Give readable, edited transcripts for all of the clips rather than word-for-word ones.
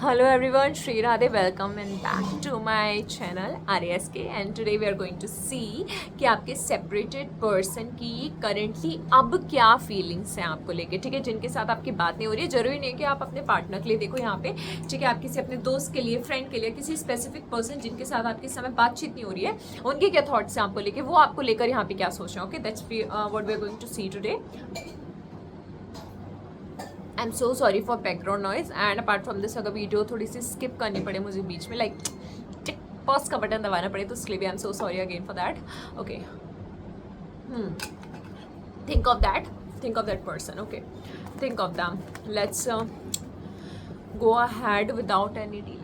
Hello everyone, Shri Radhe, welcome and back to my channel RSK and today we are going to see कि आपके separated person की currently अब क्या feelings हैं आपको लेके, ठीक है, जिनके साथ आपकी बात नहीं हो रही है। जरूरी नहीं कि आप अपने पार्टनर के लिए देखो यहाँ पे, ठीक है, आप किसी अपने दोस्त के लिए, फ्रेंड के लिए, किसी स्पेसिफिक पर्सन जिनके साथ आपके समय बातचीत नहीं हो रही है, उनके क्या थॉट्स हैं आपको लेके, वो आपको लेकर यहाँ पे क्या सोच रहे हैं। Okay, that's what we are going to see today. I am so sorry for background noise and apart from this अगर वीडियो थोड़ी सी स्किप करनी पड़े मुझे बीच में, लाइक पॉज का बटन दबाना पड़े, तो उसके लिए भी आई am so sorry again for that. Okay, think of that person. Okay, think of them. Let's go ahead without any delay.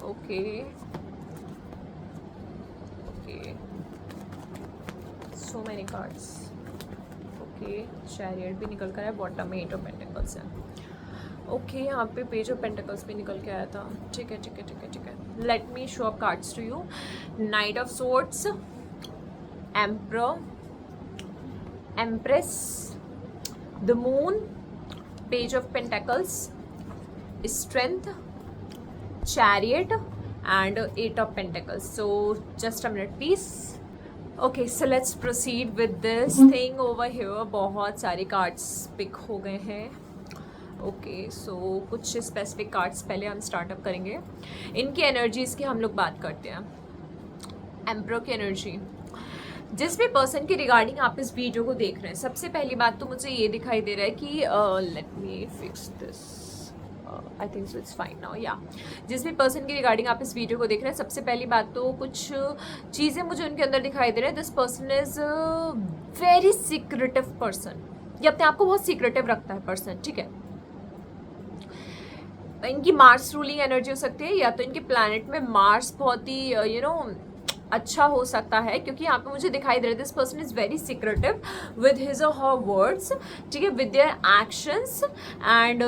Okay, so many cards. Okay, chariot भी निकल कर है, बॉटम में 8 ऑफ पेंटिकल्स है। ओके, यहाँ पे page of pentacles भी निकल के आया था। ठीक है। Let me show up cards to you. Knight of swords, emperor, empress, the moon, page of pentacles, strength, chariot and 8 of pentacles. So just a minute please. Okay, so let's proceed with this thing over here. बहुत सारे cards pick हो गए हैं। Okay, सो कुछ specific cards पहले हम startup करेंगे। इनकी एनर्जीज की हम लोग बात करते हैं। एम्परर की एनर्जी, जिस भी पर्सन के रिगार्डिंग आप इस वीडियो को देख रहे हैं, सबसे पहली बात तो मुझे ये दिखाई दे रहा है कि let me fix this, I think so it's fine now. या जिस भी पर्सन की रिगार्डिंग आप इस वीडियो को देख रहे हैं, सबसे पहली बात तो कुछ चीज़ें मुझे उनके अंदर दिखाई दे रहा है। This person is very secretive person. ये अपने आप को बहुत सीक्रेटिव रखता है पर्सन, ठीक है। इनकी मार्स रूलिंग एनर्जी हो सकती है, या तो इनके प्लैनेट में मार्स बहुत ही अच्छा हो सकता है, क्योंकि यहाँ पे मुझे दिखाई दे रहा है this person is very secretive with his और हर वर्ड्स, ठीक है, with their actions and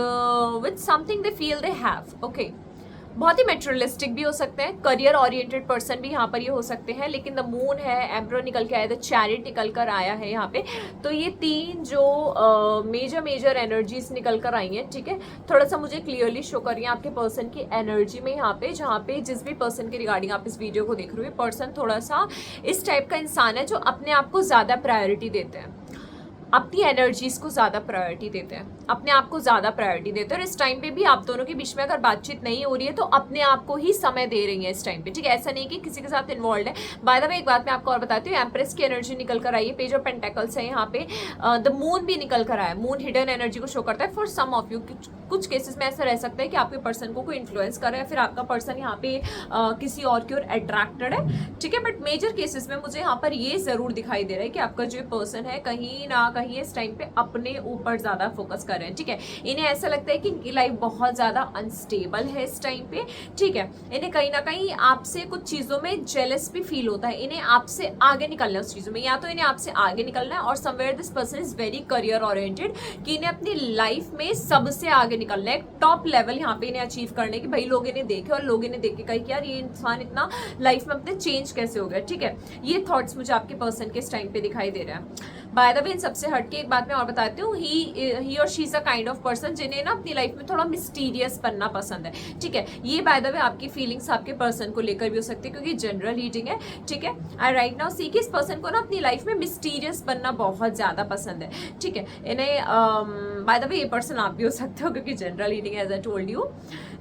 with something they feel they have. Okay, बहुत ही मेटेरियलिस्टिक भी हो सकते हैं, करियर ओरिएंटेड पर्सन भी यहाँ पर ये हो सकते हैं। लेकिन द मून है, एम्परर निकल के आया, द चैरियट निकल कर आया है यहाँ पे, तो ये तीन जो मेजर एनर्जीज निकल कर आई हैं, ठीक है। थोड़ा सा मुझे क्लियरली शो करिए आपके पर्सन की एनर्जी में यहाँ पे, जहाँ पे जिस भी पर्सन के रिगार्डिंग आप इस वीडियो को देख रहे हो, पर्सन थोड़ा सा इस टाइप का इंसान है जो अपने आप को ज़्यादा प्रायोरिटी देते हैं, अपनी एनर्जीज को ज़्यादा प्रायोरिटी देते हैं, अपने आप को ज़्यादा प्रायोरिटी देते हैं। और इस टाइम पे भी आप दोनों के बीच में अगर बातचीत नहीं हो रही है तो अपने आप को ही समय दे रही है इस टाइम पे, ठीक है। ऐसा नहीं कि किसी के साथ इन्वॉल्व है। बाय द वे एक बात मैं आपको और बताती हूँ, एम्प्रेस की एनर्जी निकल कर आई है, पेज ऑफ पेंटिकल्स है यहाँ पे, द मून भी निकल कर आया। मून हिडन एनर्जी को शो करता है फॉर सम ऑफ यू। कुछ केसेस में ऐसा रह सकता है कि आपके पर्सन को कोई इन्फ्लुएंस कर रहा है, फिर आपका पर्सन यहाँ पे किसी और की ओर अट्रैक्टेड है, ठीक है। बट मेजर केसेस में मुझे यहाँ पर ये जरूर दिखाई दे रहा है कि आपका जो पर्सन है कहीं ना कहीं इस टाइम पे अपने ऊपर ज्यादा फोकस कर रहे हैं, ठीक है। इन्हें ऐसा लगता है कि इनकी लाइफ बहुत ज्यादा अनस्टेबल है इस टाइम पे, ठीक है। इन्हें कहीं ना कहीं आपसे कुछ चीजों में जेलस भी फील होता है, इन्हें आपसे आगे निकलना है उस चीजों में, या तो इन्हें आपसे आगे निकलना है, और somewhere this person is very career oriented, कि इन्हें अपनी लाइफ में सबसे आगे निकलना है, टॉप लेवल यहाँ पे इन्हें अचीव करने की। भाई लोग इन्हें देखे और लोग इन्हें देख के कहे कि यार ये इंसान इतना लाइफ में अपने चेंज कैसे हो गया, ठीक है। ये थॉट्स मुझे आपके पर्सन के इस टाइम पे दिखाई दे रहा है। बाय द वे इन सबसे हटके एक बात मैं और बताती हूँ, ही और she is a kind of person जिन्हें ना अपनी लाइफ में थोड़ा मिस्टीरियस बनना पसंद है, ठीक है। ये बाय द वे आपकी फीलिंग्स आपके पर्सन को लेकर भी हो सकती है, क्योंकि जनरल रीडिंग है, ठीक है। आई राइट नाउ सी कि इस पर्सन को ना अपनी लाइफ में मिस्टीरियस बनना बहुत ज्यादा पसंद है, ठीक है। इन्हें बाय द वे ये पर्सन आप भी हो सकते हो, क्योंकि general reading as I told you,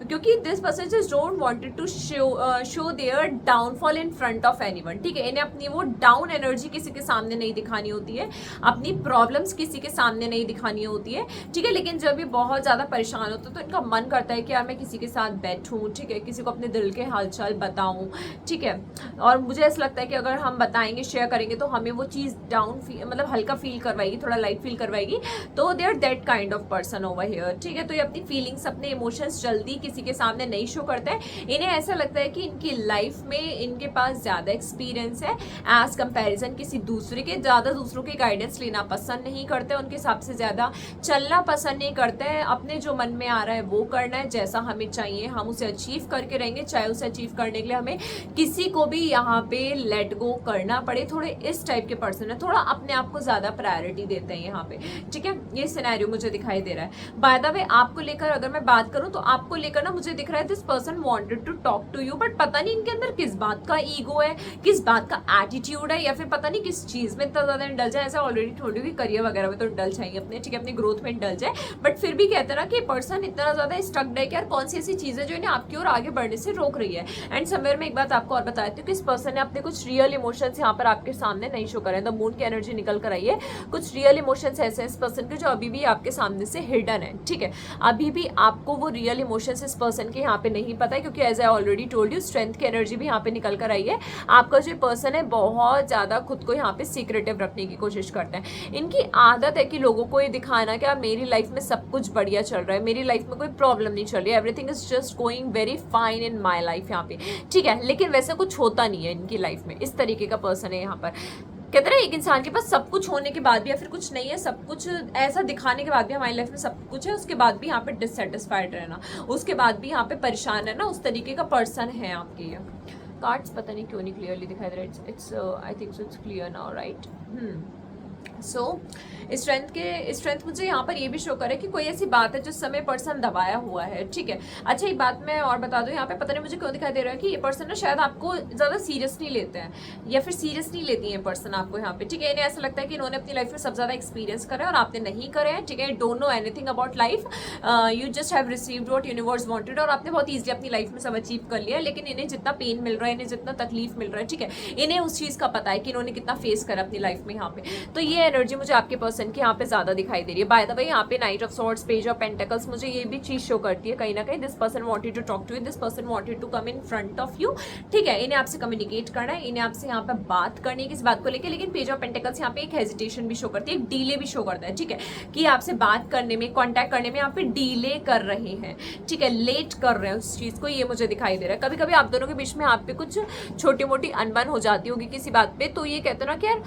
क्योंकि this person just don't wanted to show their downfall in front of anyone, ठीक है। इन्हें अपनी वो डाउन एनर्जी किसी के सामने नहीं दिखानी होती है, अपनी प्रॉब्लम्स किसी के सामने नहीं दिखानी होती है, ठीक है। लेकिन जब भी बहुत ज़्यादा परेशान होते हैं तो इनका मन करता है कि यार मैं किसी के साथ बैठूं, ठीक है, किसी को अपने दिल के हालचाल बताऊं, ठीक है। और मुझे ऐसा लगता है कि अगर हम बताएंगे, शेयर करेंगे, तो हमें वो चीज़ डाउन मतलब हल्का फील करवाएगी, थोड़ा लाइट फील करवाएगी। तो they are that kind of person over here, ठीक है। तो ये अपनी फीलिंग्स, अपने इमोशंस जल्दी किसी के सामने नहीं शो करते हैं। इन्हें ऐसा लगता है कि इनकी लाइफ में इनके पास ज़्यादा एक्सपीरियंस है एज कंपेरिजन किसी दूसरे के, ज़्यादा दूसरों के गाइडेंस लेना पसंद नहीं करते, उनके हिसाब से ज़्यादा चलना पसंद नहीं करते हैं। अपने जो मन में आ रहा है वो करना है, जैसा हमें चाहिए हम उसे अचीव करके रहेंगे, चाहे उसे अचीव करने के लिए हमें किसी को भी यहाँ पे लेट गो करना पड़े। थोड़े इस टाइप के पर्सन है, थोड़ा अपने आप को ज़्यादा प्रायोरिटी देते हैं यहाँ पे, ठीक है। ये सिनेरियो मुझे दिखाई दे रहा है। बाय द वे आपको लेकर अगर मैं बात करूँ तो आपको लेकर ना मुझे दिख रहा है this person wanted to talk to you, but पता नहीं इनके अंदर किस बात का ईगो है, किस बात का एटीट्यूड है, या फिर पता नहीं किस चीज़ में इतना ज़्यादा इंडल्ज है। ऐसा ऑलरेडी थोड़ी भी करियर वगैरह में तो इंडल्ज चाहिए अपने, ठीक है, अपनी ग्रोथ में इंडल्ज है, बट फिर भी कहते हैं ना कि पर्सन इतना ज़्यादा स्टक्ड है कि यार कौन सी ऐसी चीज़ें जो इन्हें आपकी ओर आगे बढ़ने से रोक रही है। एंड समवेयर में एक बात आपको और बताती हूँ कि इस पर्सन ने अपने कुछ रियल इमोशंस यहाँ पर आपके सामने नहीं शो करे। द मून की एनर्जी निकल कर आई है, कुछ रियल इमोशंस ऐसे हैं इस पर्सन के जो अभी भी आपके सामने से हिडन है, ठीक है। अभी भी आपको वो रियल इमोशंस इस पर्सन के यहाँ पे नहीं पता है, क्योंकि as I already told you strength की एनर्जी भी यहाँ पे निकल कर आई है। आपका जो पर्सन है बहुत ज़्यादा खुद को यहाँ पे सीक्रेटिव रखने की कोशिश करते हैं। इनकी आदत है कि लोगों को ये दिखाना कि मेरी लाइफ में सब कुछ बढ़िया चल रहा है, मेरी लाइफ में कोई प्रॉब्लम नहीं चल रही है, everything is just going very fine in my life यहाँ पे, ठीक है। लेकिन वैसा कुछ होता नहीं है इनकी लाइफ में। इस तरीके का पर्सन है यहाँ पर। कहते हैं एक इंसान के पास सब कुछ होने के बाद भी या फिर कुछ नहीं है, सब कुछ ऐसा दिखाने के बाद भी हमारी लाइफ में सब कुछ है, उसके बाद भी यहाँ पे डिससेटिस्फाइड रहना, उसके बाद भी यहाँ पे परेशान रहना, उस तरीके का पर्सन है आपके ये। कार्ड्स पता नहीं क्यों नहीं क्लियरली दिखाई दे रहा है। It's I think so it's clear now, right. So strength मुझे यहाँ पर ये भी शो करे कि कोई ऐसी बात है जिस समय पर्सन दबाया हुआ है, ठीक है। अच्छा एक बात मैं और बता दूँ यहाँ पे, पता नहीं मुझे क्यों दिखाई दे रहा है कि ये पर्सन ना शायद आपको ज़्यादा सीरियस नहीं लेते हैं, या फिर सीरियस नहीं लेती है पर्सन आपको यहाँ पे, ठीक है। इन्हें ऐसा लगता है कि इन्होंने अपनी लाइफ में सब ज़्यादा एक्सपीरियंस करा है और आपने नहीं करे हैं, ठीक है। Don't know anything about life, you just have received what universe wanted, और आपने बहुत ईजिली अपनी लाइफ में सब अचीव कर लिया है। लेकिन इन्हें जितना पेन मिल रहा है, इन्हें जितना तकलीफ मिल रहा है, ठीक है, इन्हें उस चीज़ का पता है कि इन्होंने कितना फेस करा अपनी लाइफ में यहाँ पे। तो ये एनर्जी मुझे आपके पर्सन की यहाँ पे ज़्यादा दिखाई दे रही है। बाय द वे यहाँ पे night of swords, page of pentacles, मुझे ये भी चीज़ शो करती है कहीं ना कहीं this person wanted to talk to you, this person wanted to come in front of you, ठीक है। इन्हें आपसे कम्युनिकेट करना है, इन्हें आपसे यहाँ पे बात करनी है किस बात को लेकर। लेकिन पेज ऑफ पेंटिकल्स यहाँ पे एक हेजिटेशन भी शो करती है, एक डीले भी शो करता है, ठीक है, कि आपसे बात करने में, कॉन्टैक्ट करने में यहाँ पे डीले कर रहे हैं, ठीक है, लेट कर रहे हैं उस चीज़ को, ये मुझे दिखाई दे रहा है। कभी कभी आप दोनों के बीच में आप पे कुछ छोटी मोटी अनबन हो जाती होगी किसी बात पे, तो ये कहते हैं ना कि यार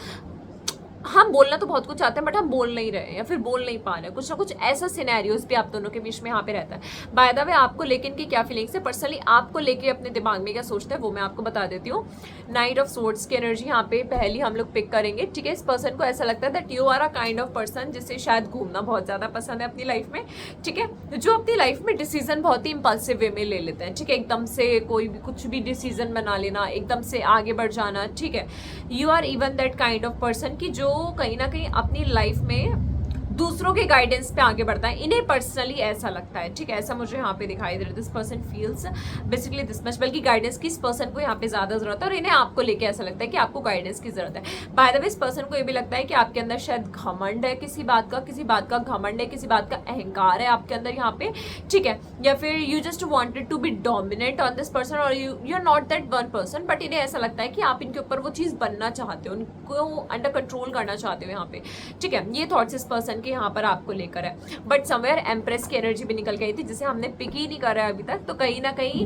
हम बोलना तो बहुत कुछ चाहते हैं बट हम बोल नहीं रहे या फिर बोल नहीं पा रहे, कुछ ना कुछ ऐसा सिनेरियोज भी आप दोनों के बीच में यहाँ पे रहता है। बाय द वे आपको लेकिन की क्या फीलिंग्स है, पर्सनली आपको लेके अपने दिमाग में क्या सोचते हैं वो मैं आपको बता देती हूँ। नाइट ऑफ सोर्ड्स की एनर्जी यहाँ पे पहली हम लोग पिक करेंगे, ठीक है। इस पर्सन को ऐसा लगता है that you are a kind of person जिसे शायद घूमना बहुत ज़्यादा पसंद है अपनी लाइफ में, ठीक है, जो अपनी लाइफ में डिसीजन बहुत ही इम्पल्सिव वे में ले लेते हैं, ठीक है, एकदम से कोई भी कुछ भी डिसीजन बना लेना, एकदम से आगे बढ़ जाना, ठीक है। You are even that kind of person की जो कहीं ना कहीं अपनी लाइफ में दूसरों के गाइडेंस पे आगे बढ़ता है, इन्हें पर्सनली ऐसा लगता है, ठीक है, ऐसा मुझे यहाँ पे दिखाई दे रहा है। This person feels basically this much, बल्कि गाइडेंस की इस पर्सन को यहाँ पे ज़्यादा जरूरत है और इन्हें आपको लेके ऐसा लगता है कि आपको गाइडेंस की जरूरत है। बाय द वे इस पर्सन को ये भी लगता है कि आपके अंदर शायद घमंड है किसी बात का, किसी बात का घमंड है, किसी बात का अहंकार है आपके अंदर यहाँ पे, ठीक है, या फिर you just wanted to be dominate on this person और you are not that one person, but इन्हें ऐसा लगता है कि आप इनके ऊपर वो चीज़ बनना चाहते हो, उनको अंडर कंट्रोल करना चाहते हो यहाँ पे, ठीक है। ये थॉट्स इस पर्सन के यहाँ पर आपको लेकर है। बट समवेयर एम्प्रेस की एनर्जी भी निकल गई थी जिसे हमने पिक ही नहीं करा है अभी तक, तो कहीं ना कहीं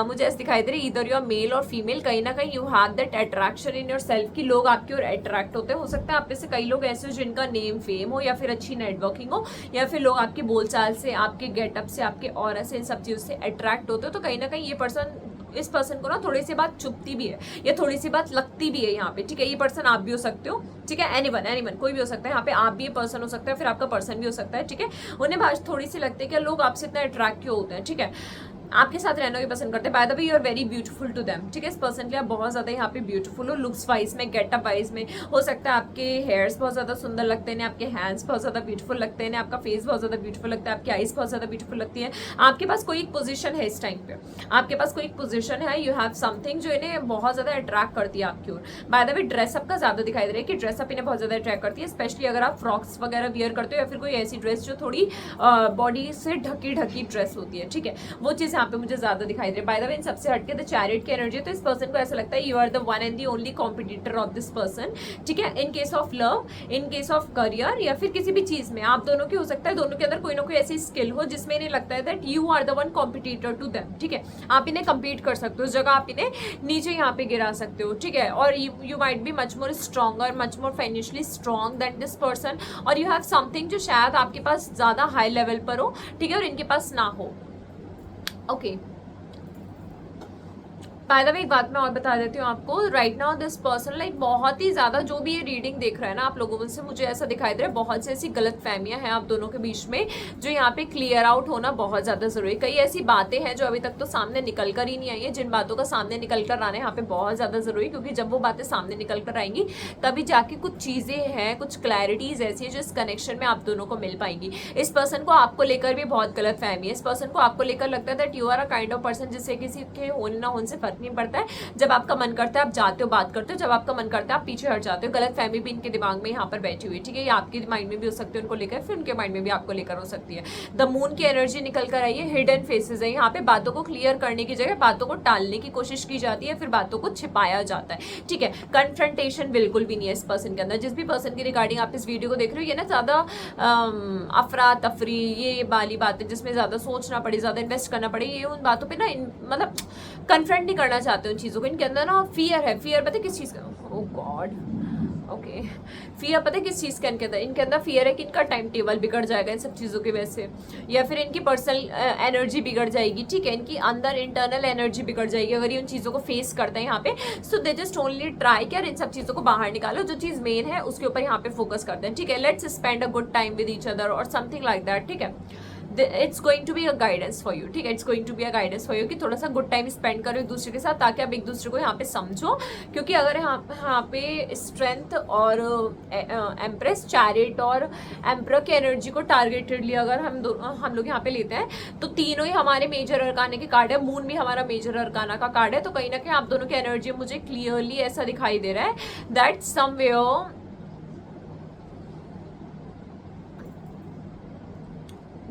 मुझे ऐसे दिखाई दे रही इधर यू आर मेल और फीमेल, कहीं ना कहीं you have that attraction in your self की लोग आपकी ओर अट्रैक्ट होते हैं। हो सकता है आप में से कई लोग ऐसे हो जिनका नेम फेम हो या फिर अच्छी नेटवर्किंग हो या फिर लोग आपकी बोलचाल से, आपके गेटअप से, आपके ऑरा से, इन सब चीज़ों से अट्रैक्ट होते हो। तो कहीं ना कहीं ये पर्सन, इस पर्सन को ना थोड़ी सी बात चुपती भी है या थोड़ी सी बात लगती भी है यहाँ पे, ठीक है। ये पर्सन आप भी हो सकते हो, ठीक है, एनीवन कोई भी हो सकता है यहाँ पे, आप भी ये पर्सन हो सकता है, फिर आपका पर्सन भी हो सकता है, ठीक है। उन्हें बात थोड़ी सी लगती है कि लोग आपसे इतना अट्रैक्ट क्यों होते हैं, ठीक है, आपके साथ रहना भी पसंद करते हैं। By the way you are very beautiful to them, ठीक है। इस पर्सन के लिए आप बहुत ज़्यादा यहाँ पे ब्यूटीफुल हो, लुक्स वाइज में, गेटअप वाइज में। हो सकता है आपके हेयर्स बहुत ज़्यादा सुंदर लगते हैं, आपके हैंड्स बहुत ज़्यादा ब्यूटीफुल लगते हैं, आपका फेस बहुत ज़्यादा ब्यूटीफुल लगता है, आपकी आइज़ बहुत ज़्यादा ब्यूटीफुल लगती है। आपके पास कोई एक पोजीशन है इस टाइम पे, आपके पास कोई एक पोजीशन है, यू हैव समथिंग जो इन्हें बहुत ज़्यादा अट्रैक्ट करती है आपकी ओर। बाय द वे ड्रेसअप का ज़्यादा दिखाई दे रहा है कि ड्रेसअप इन्हें बहुत ज़्यादा अट्रैक्ट करती है, स्पेशली अगर आप फ्रॉक्स वगैरह वियर करते हो या फिर कोई ऐसी ड्रेस जो थोड़ी बॉडी से ढकी ड्रेस होती है, ठीक है, वो चीज़ यहाँ पे मुझे ज्यादा दिखाई दे रहा है। बाय द वे इन सबसे हटके द चैरियट की एनर्जी है, तो इस पर्सन को ऐसा लगता है you are the one and the only competitor of this person, ठीक है। In case of love, in case of career, या फिर किसी भी चीज में आप दोनों की हो सकता है दोनों के अंदर कोई ना कोई ऐसी स्किल हो जिसमें इन्हें लगता है that you are the one competitor to them, ठीक है। आप इन्हें compete कर सकते हो, उस जगह आप इन्हें नीचे यहाँ पे गिरा सकते हो, ठीक है। और you might be much more stronger, much more financially strong than this person, और यू हैव समथिंग जो शायद आपके पास ज्यादा हाई लेवल पर हो, ठीक है, और इनके पास ना हो। ओके, बाय द वे एक बात मैं और बता देती हूँ आपको, right now this person like बहुत ही ज्यादा, जो भी ये रीडिंग देख रहा है ना आप लोगों से, मुझे ऐसा दिखाई दे रहा है बहुत सी ऐसी गलत फहमियां हैं आप दोनों के बीच में, जो यहाँ पे क्लियर आउट होना बहुत ज्यादा जरूरी है। कई ऐसी बातें हैं जो अभी तक तो सामने निकल कर ही नहीं आई है, जिन बातों का सामने निकल कर आना यहाँ पे बहुत ज्यादा जरूरी है, क्योंकि जब वो बातें सामने निकल कर आएंगी तभी जाके कुछ चीजें हैं, कुछ क्लैरिटीज ऐसी है जो इस कनेक्शन में आप दोनों को मिल पाएंगी। इस पर्सन को आपको लेकर भी बहुत गलत फहमी है, इस पर्सन को आपको लेकर लगता है that you are a kind of person जिससे किसी के होने ना होने से फर्क नहीं पड़ता है। जब आपका मन करता है आप जाते हो, बात करते हो, जब आपका मन करता है आप पीछे हट जाते हो। गलत फहमी भी इनके दिमाग में यहाँ पर बैठी हुई है, ठीक है। ये आपके माइंड में भी हो सकती है उनको लेकर, फिर उनके माइंड में भी आपको लेकर हो सकती है। द मून की एनर्जी निकल कर आई है, हिडन फेसेस है, यहाँ पे बातों को क्लियर करने की जगह बातों को टालने की कोशिश की जाती है, फिर बातों को छिपाया जाता है, ठीक है। कन्फ्रंटेशन बिल्कुल भी नहीं है इस पर्सन के अंदर। जिस भी पर्सन की रिगार्डिंग आप इस वीडियो को देख रहे हो, ये ना ज्यादा अफरा तफरी, ये वाली बातें जिसमें ज्यादा सोचना पड़े, ज्यादा इन्वेस्ट करना पड़े, ये उन बातों पे ना मतलब कन्फ्रंट नहीं करना चाहते उन चीज़ों को। इनके अंदर ना फियर है, फियर पता है किस चीज़ का, ओह गॉड, ओके, फियर पता है किस चीज़ का इनके अंदर फियर है कि इनका टाइम टेबल बिगड़ जाएगा इन सब चीज़ों की वजह से, या फिर इनकी पर्सनल एनर्जी बिगड़ जाएगी, ठीक है। इनकी अंदर इंटरनल एनर्जी बिगड़ जाएगी अगर ये उन चीज़ों को फेस करते हैं यहाँ पे। सो दे जस्ट ओनली ट्राई कि यार इन सब चीज़ों को बाहर निकालो, जो चीज़ मेन है उसके ऊपर यहाँ पे फोकस करते हैं, ठीक है। Let's spend a good time with each other और समथिंग लाइक दैट, ठीक है। It's going to be a guidance for you, ठीक है। It's going to be a guidance for you कि थोड़ा सा गुड टाइम स्पेंड करो एक दूसरे के साथ, ताकि आप एक दूसरे को यहाँ पे समझो। क्योंकि अगर यहाँ पे स्ट्रेंथ और एम्प्रेस, चैरिट और एम्प्रर की एनर्जी को टारगेटेडली अगर हम लोग यहाँ पे लेते हैं, तो तीनों ही हमारे मेजर अरकाने के कार्ड है, मून भी हमारा मेजर अरकाना का कार्ड है। तो कहीं ना कहीं आप दोनों की एनर्जी मुझे क्लियरली ऐसा दिखाई दे रहा है that somewhere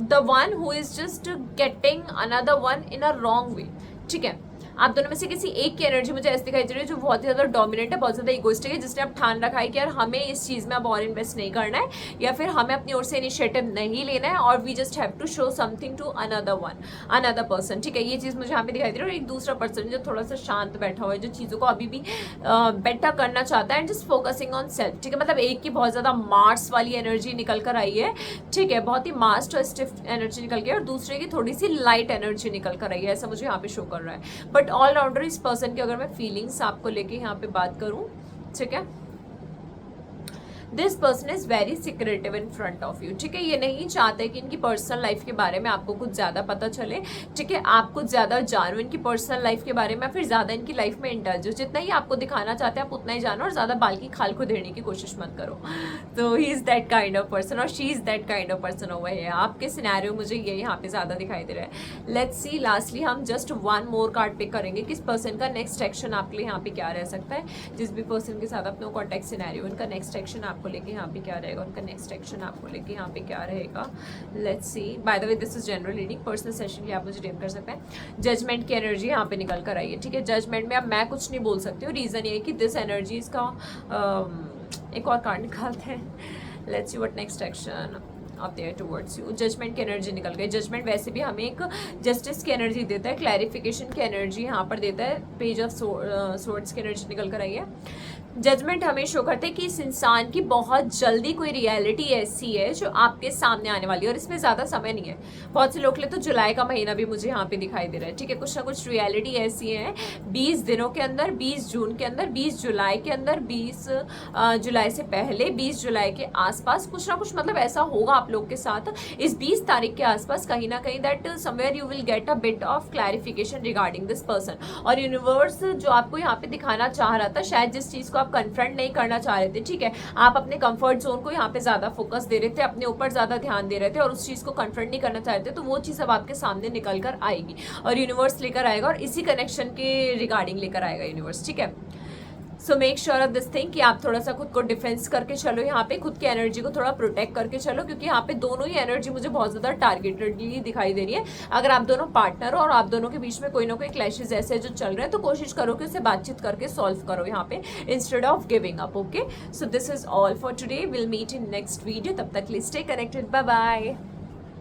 the one who is just getting another one in a wrong way, ठीक है। आप दोनों में से किसी एक की एनर्जी मुझे ऐसी दिखाई दे रही है जो बहुत ही ज्यादा डोमिनेंट है, बहुत ज्यादा इगोइस्टिक है, जिसने अब ठान रखा है कि यार हमें इस चीज में अब और इन्वेस्ट नहीं करना है, या फिर हमें अपनी ओर से इनिशिएटिव नहीं लेना है, और we just have to show something to another person, ठीक है। ये चीज मुझे यहाँ पे दिखाई दे रही है। और एक दूसरा पर्सन जो थोड़ा सा शांत बैठा हुआ है, जो चीजों को अभी भी बेटर करना चाहता है and just focusing on self, ठीक है। मतलब एक की बहुत ज्यादा मार्स वाली एनर्जी निकल कर आई है, ठीक है, बहुत ही मास्ट और स्टिफ एनर्जी निकल गई, और दूसरे की थोड़ी सी लाइट एनर्जी निकल कर आई है, ऐसा मुझे यहाँ पे शो कर रहा है। बट ऑलराउंडर इस पर्सन की अगर मैं फीलिंग्स आपको लेके यहाँ पे बात करूं, ठीक है, this person is very secretive in front of you, ठीक है। ये नहीं चाहते कि इनकी पर्सनल लाइफ के बारे में आपको कुछ ज्यादा पता चले, ठीक है। आप कुछ ज्यादा जानो इनकी पर्सनल लाइफ के बारे में, फिर ज्यादा इनकी लाइफ में इंटरव्यू, जितना ही आपको दिखाना चाहते हैं आप उतना ही जानो, और ज्यादा बाल की खाल को देने की कोशिश मत करो। तो he is that kind of person और she is that kind of person over here. आपके सिनेरियो मुझे ये यहाँ पे ज्यादा दिखाई दे रहा है। लेट्स सी, लास्टली हम just one more card pick करेंगे किस पर्सन का नेक्स्ट एक्शन आपके लिए यहाँ पे क्या रह सकता है। जिस भी पर्सन के साथ अपने कॉन्टेक्ट सिनेरियो, उनका नेक्स्ट एक्शन आपको लेके यहाँ पे क्या रहेगा, उनका नेक्स्ट एक्शन आपको लेके यहाँ पे क्या रहेगा। Let's see, bye the way this is general reading, personal session के आप मुझे डीएम कर सकते हैं। जजमेंट की एनर्जी यहाँ पे निकल कर आई है, ठीक है। जजमेंट में अब मैं कुछ नहीं बोल सकती हूँ, रीजन ये है कि दिस एनर्जी इसका एक और कार्ड निकालते हैं। Let's see what next action of their towards you. Judgement की एनर्जी निकल गई। जजमेंट वैसे भी हमें एक जस्टिस की एनर्जी देता है, क्लैरिफिकेशन की एनर्जी यहाँ पर देता है। पेज ऑफ सोर्ड्स की एनर्जी निकल कर आई है। जजमेंट हमें शो करते हैं कि इस इंसान की बहुत जल्दी कोई रियलिटी ऐसी है जो आपके सामने आने वाली है, और इसमें ज़्यादा समय नहीं है। बहुत से लोग के लिए तो जुलाई का महीना भी मुझे यहाँ पे दिखाई दे रहा है, ठीक है। कुछ ना कुछ रियलिटी ऐसी है 20 दिनों के अंदर, 20 जून के अंदर, 20 जुलाई के अंदर, 20 जुलाई से पहले, 20 जुलाई के आसपास कुछ ना कुछ मतलब ऐसा होगा आप लोग के साथ इस 20 तारीख के आसपास, कहीं ना कहीं that somewhere you will get a bit of clarification regarding this person. और यूनिवर्स जो आपको यहाँ पे दिखाना चाह रहा था, शायद जिस चीज़ को आप कन्फ्रंट नहीं करना चाह रहे थे, ठीक है, आप अपने कंफर्ट जोन को यहाँ पे ज्यादा फोकस दे रहे थे, अपने ऊपर ज्यादा ध्यान दे रहे थे, और उस चीज को कन्फ्रंट नहीं करना चाह रहे थे, तो वो चीज अब आपके सामने निकल कर आएगी और यूनिवर्स लेकर आएगा, और इसी कनेक्शन के रिगार्डिंग लेकर आएगा यूनिवर्स, ठीक है। So make sure of this thing कि आप थोड़ा सा खुद को डिफेंस करके चलो, यहाँ पे खुद की एनर्जी को थोड़ा प्रोटेक्ट करके चलो, क्योंकि यहाँ पे दोनों ही एनर्जी मुझे बहुत ज़्यादा टारगेटेडली दिखाई दे रही है। अगर आप दोनों पार्टनर हो और आप दोनों के बीच में कोई ना कोई क्लैशेज ऐसे जो चल रहे हैं, तो कोशिश करो कि उसे बातचीत करके सॉल्व करो यहाँ पे, instead of giving up. Okay, so this is all for today, will meet in next video. तब तक के लिए स्टे कनेक्टेड, बाय बाय।